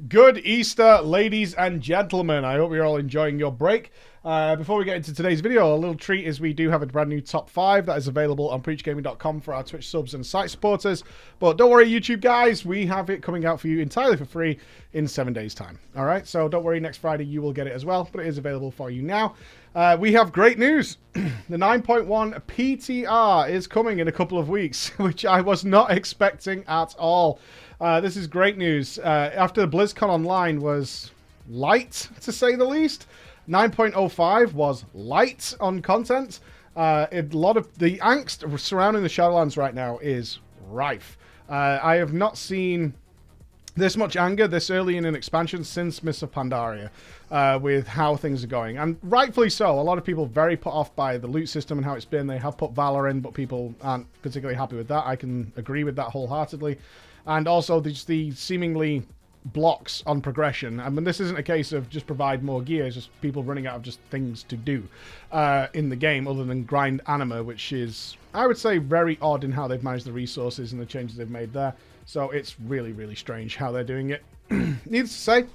Good Easter, ladies and gentlemen. I hope you're all enjoying your break. Before we get into today's video, a little treat is we do have a brand new top 5 that is available on preachgaming.com for our Twitch subs and site supporters. But don't worry, YouTube guys, we have it coming out for you entirely for free in 7 days' time. All right, so don't worry, next Friday you will get it as well, but it is available for you now. We have great news. The 9.1 PTR is coming in a couple of weeks, which I was not expecting at all. This is great news. After the BlizzCon Online was light, to say the least, 9.05 was light on content. A lot of the angst surrounding the Shadowlands right now is rife. I have not seen this much anger this early in an expansion since Mists of Pandaria with how things are going. And rightfully so. A lot of people very put off by the loot system and how it's been. They have put Valor in, but people aren't particularly happy with that. I can agree with that wholeheartedly. And also the seemingly blocks on progression. I mean, this isn't a case of just provide more gear, it's just people running out of just things to do in the game other than grind anima, which is, I would say, very odd in how they've managed the resources and the changes they've made there. So it's really, really strange how they're doing it. Needless to say,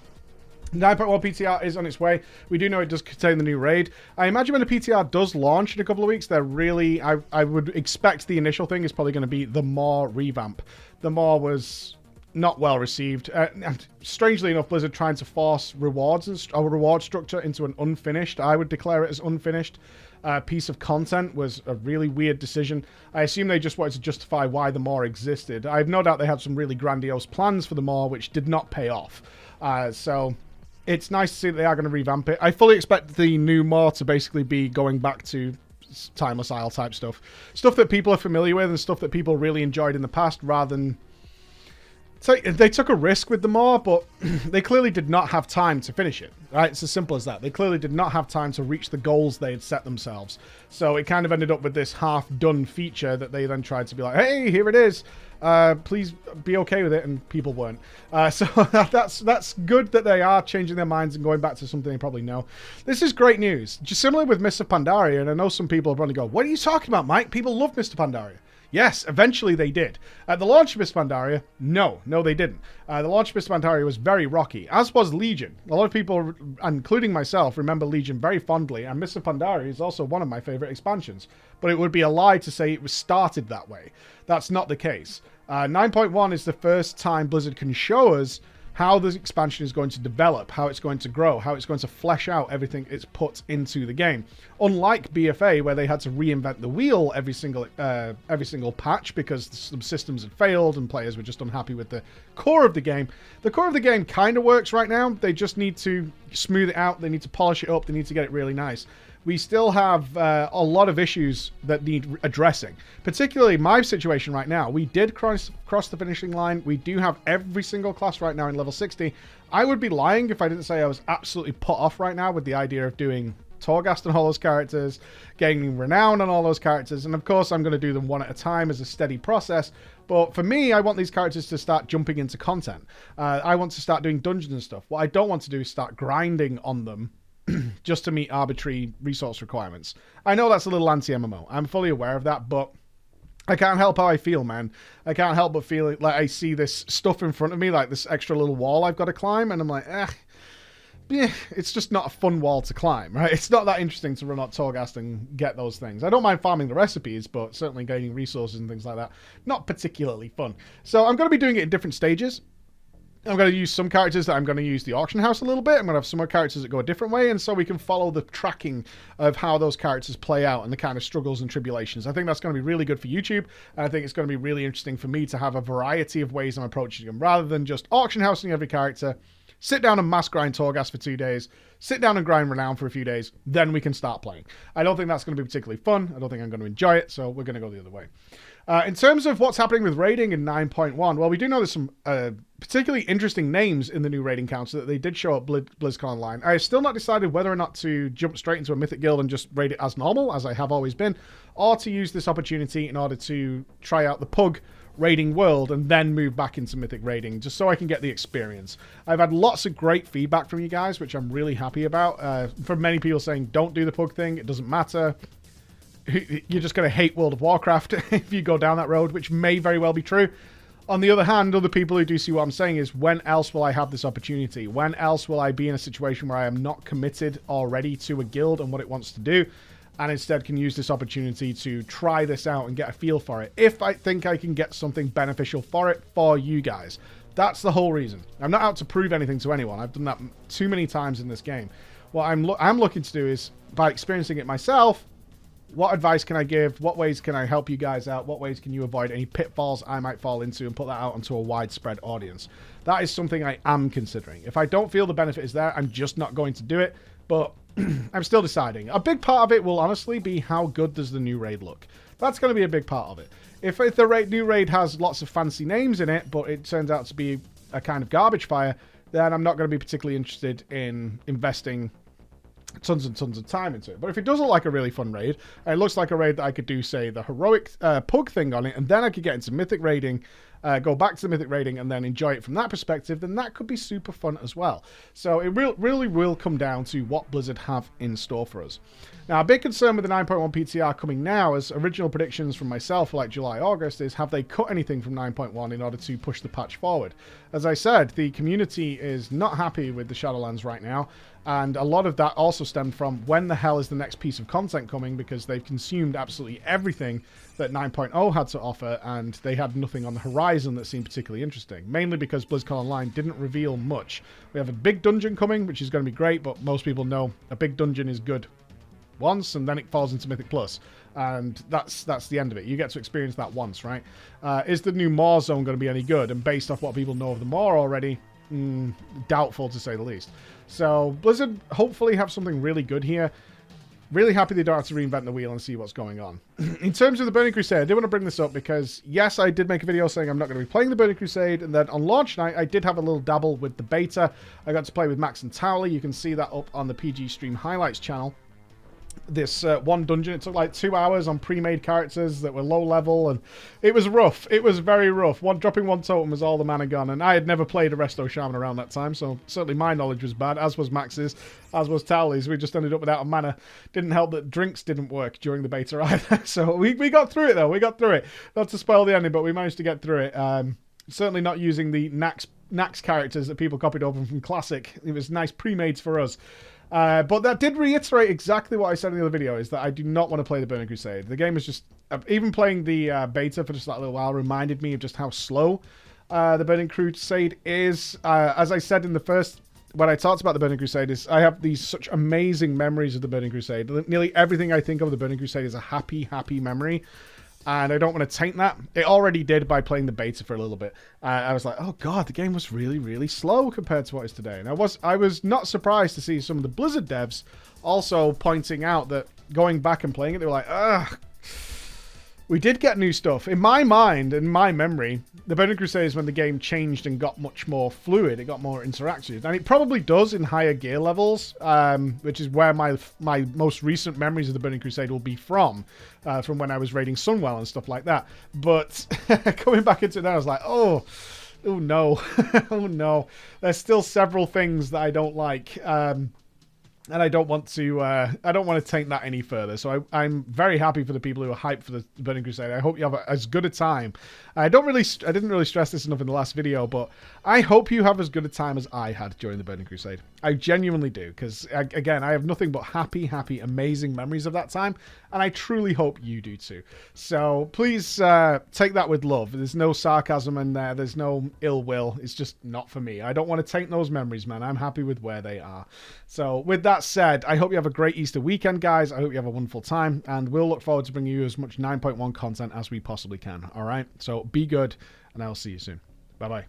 9.1 PTR is on its way. We do know it does contain the new raid. I imagine when the PTR does launch in a couple of weeks, they're really... I would expect the initial thing is probably going to be the Maw revamp. The Maw was not well received. And strangely enough, Blizzard trying to force rewards and a reward structure into an unfinished, I would declare it as unfinished, piece of content was a really weird decision. I assume they just wanted to justify why the Maw existed. I have no doubt they had some really grandiose plans for the Maw, which did not pay off. So it's nice to see that they are going to revamp it. I fully expect the new Maw to basically be going back to Timeless Isle type stuff. Stuff that people are familiar with and stuff that people really enjoyed in the past, rather than... So they took a risk with the Maw, but they clearly did not have time to finish it, right? It's as simple as that. They clearly did not have time to reach the goals they had set themselves. So it kind of ended up with this half-done feature that they then tried to be like, hey, here it is. Please be okay with it, and people weren't. So that's good that they are changing their minds and going back to something they probably know. This is great news. Just similar with Mists of Pandaria, and I know some people are probably go, what are you talking about, Mike? People love Mists of Pandaria. Yes, eventually they did. At the launch of Mists of Pandaria, no, they didn't. The launch of Mists of Pandaria was very rocky, as was Legion. A lot of people, including myself, remember Legion very fondly, and Mists of Pandaria is also one of my favorite expansions. But it would be a lie to say it was started that way. That's not the case. 9.1 is the first time Blizzard can show us how this expansion is going to develop, how it's going to grow, how it's going to flesh out everything it's put into the game. Unlike BFA, where they had to reinvent the wheel every single patch because some systems had failed and players were just unhappy with the core of the game. The core of the game kind of works right now. They just need to smooth it out. They need to polish it up. They need to get it really nice. We still have a lot of issues that need addressing. Particularly my situation right now. We did cross the finishing line. We do have every single class right now in level 60. I would be lying if I didn't say I was absolutely put off right now with the idea of doing Torghast and all those characters, gaining renown on all those characters, and of course I'm going to do them one at a time as a steady process. But for me, I want these characters to start jumping into content. I want to start doing dungeons and stuff. What I don't want to do is start grinding on them just to meet arbitrary resource requirements. I know that's a little anti-MMO. I'm fully aware of that, but I can't help how I feel, man. I can't help but feel like I see this stuff in front of me, like this extra little wall I've got to climb, and I'm like, it's just not a fun wall to climb, right? It's not that interesting to run out Torghast and get those things. I don't mind farming the recipes, but certainly gaining resources and things like that, not particularly fun. So I'm going to be doing it in different stages. I'm going to use some characters that I'm going to use the auction house a little bit. I'm going to have some more characters that go a different way, and so we can follow the tracking of how those characters play out and the kind of struggles and tribulations. I think that's going to be really good for YouTube, and I think it's going to be really interesting for me to have a variety of ways I'm approaching them, rather than just auction housing every character, sit down and mass grind Torghast for 2 days, sit down and grind Renown for a few days, then we can start playing. I don't think that's going to be particularly fun. I don't think I'm going to enjoy it, so we're going to go the other way. In terms of what's happening with raiding in 9.1, well, we do know there's some particularly interesting names in the new raiding counter that they did show at BlizzCon Online. I have still not decided whether or not to jump straight into a Mythic Guild and just raid it as normal, as I have always been, or to use this opportunity in order to try out the Pug raiding world and then move back into Mythic raiding, just so I can get the experience. I've had lots of great feedback from you guys, which I'm really happy about. From many people saying, don't do the Pug thing, it doesn't matter. You're just going to hate World of Warcraft if you go down that road, which may very well be true. On the other hand, other people who do see what I'm saying is, when else will I have this opportunity? When else will I be in a situation where I am not committed already to a guild and what it wants to do, and instead can use this opportunity to try this out and get a feel for it, if I think I can get something beneficial for it for you guys. That's the whole reason. I'm not out to prove anything to anyone. I've done that too many times in this game. What I'm looking to do is, by experiencing it myself, what advice can I give? What ways can I help you guys out? What ways can you avoid any pitfalls I might fall into and put that out onto a widespread audience? That is something I am considering. If I don't feel the benefit is there, I'm just not going to do it. But I'm still deciding. A big part of it will honestly be, how good does the new raid look? That's going to be a big part of it. If the new raid has lots of fancy names in it, but it turns out to be a kind of garbage fire, then I'm not going to be particularly interested in investing tons and tons of time into it. But if it does look like a really fun raid, and it looks like a raid that I could do, say, the heroic pug thing on it, and then I could get into mythic raiding, go back to the mythic raiding, and then enjoy it from that perspective, then that could be super fun as well. So it really will come down to what Blizzard have in store for us. Now, a big concern with the 9.1 PTR coming now, as original predictions from myself for like July, August, is have they cut anything from 9.1 in order to push the patch forward? As I said, the community is not happy with the Shadowlands right now, and a lot of that also stemmed from, when the hell is the next piece of content coming, because they've consumed absolutely everything that 9.0 had to offer, and they had nothing on the horizon that seemed particularly interesting, mainly because BlizzCon Online didn't reveal much. We have a big dungeon coming, which is going to be great, but most people know a big dungeon is good once, and then it falls into Mythic Plus, and that's the end of it. You get to experience that once, right? Is the new Maw zone going to be any good? And based off what people know of the Maw already, doubtful to say the least. So Blizzard hopefully have something really good here. Really happy they don't have to reinvent the wheel and see what's going on. In terms of the Burning Crusade, I did want to bring this up because, yes, I did make a video saying I'm not going to be playing the Burning Crusade, and then on launch night, I did have a little dabble with the beta. I got to play with Max and Towley. You can see that up on the PG Stream Highlights channel. This one dungeon, it took like 2 hours on pre-made characters that were low level, and it was rough. It was very rough. Dropping one totem was all the mana gone, and I had never played a Resto Shaman around that time, so certainly my knowledge was bad, as was Max's, as was Towley's. We just ended up without a mana. Didn't help that drinks didn't work during the beta either, so we got through it though. We got through it. Not to spoil the ending, but we managed to get through it. Certainly not using the Nax characters that people copied over from Classic. It was nice pre-mades for us. But that did reiterate exactly what I said in the other video, is that I do not want to play the Burning Crusade. The game is just, even playing the beta for just that little while reminded me of just how slow the Burning Crusade is. As I said in the first, when I talked about the Burning Crusade, is I have these such amazing memories of the Burning Crusade. Nearly everything I think of the Burning Crusade is a happy memory. And I don't want to taint that. It already did by playing the beta for a little bit. I was like, oh god, the game was really slow compared to what it is today. And I was not surprised to see some of the Blizzard devs also pointing out that going back and playing it, they were like, ugh, we did get new stuff. In my mind, in my memory, the Burning Crusade is when the game changed and got much more fluid. It got more interactive. And it probably does in higher gear levels, which is where my most recent memories of the Burning Crusade will be from when I was raiding Sunwell and stuff like that. But coming back into that, I was like, oh no. Oh no. There's still several things that I don't like. And I don't want to taint that any further. So I'm very happy for the people who are hyped for the Burning Crusade. I hope you have as good a time. I didn't really stress this enough in the last video, but I hope you have as good a time as I had during the Burning Crusade. I genuinely do, because again, I have nothing but happy, amazing memories of that time, and I truly hope you do too. So please take that with love. There's no sarcasm in there. There's no ill will. It's just not for me. I don't want to taint those memories, man. I'm happy with where they are. So with that said, I hope you have a great Easter weekend, guys. I hope you have a wonderful time, and we'll look forward to bringing you as much 9.1 content as we possibly can. All right? So be good, and I'll see you soon. Bye-bye.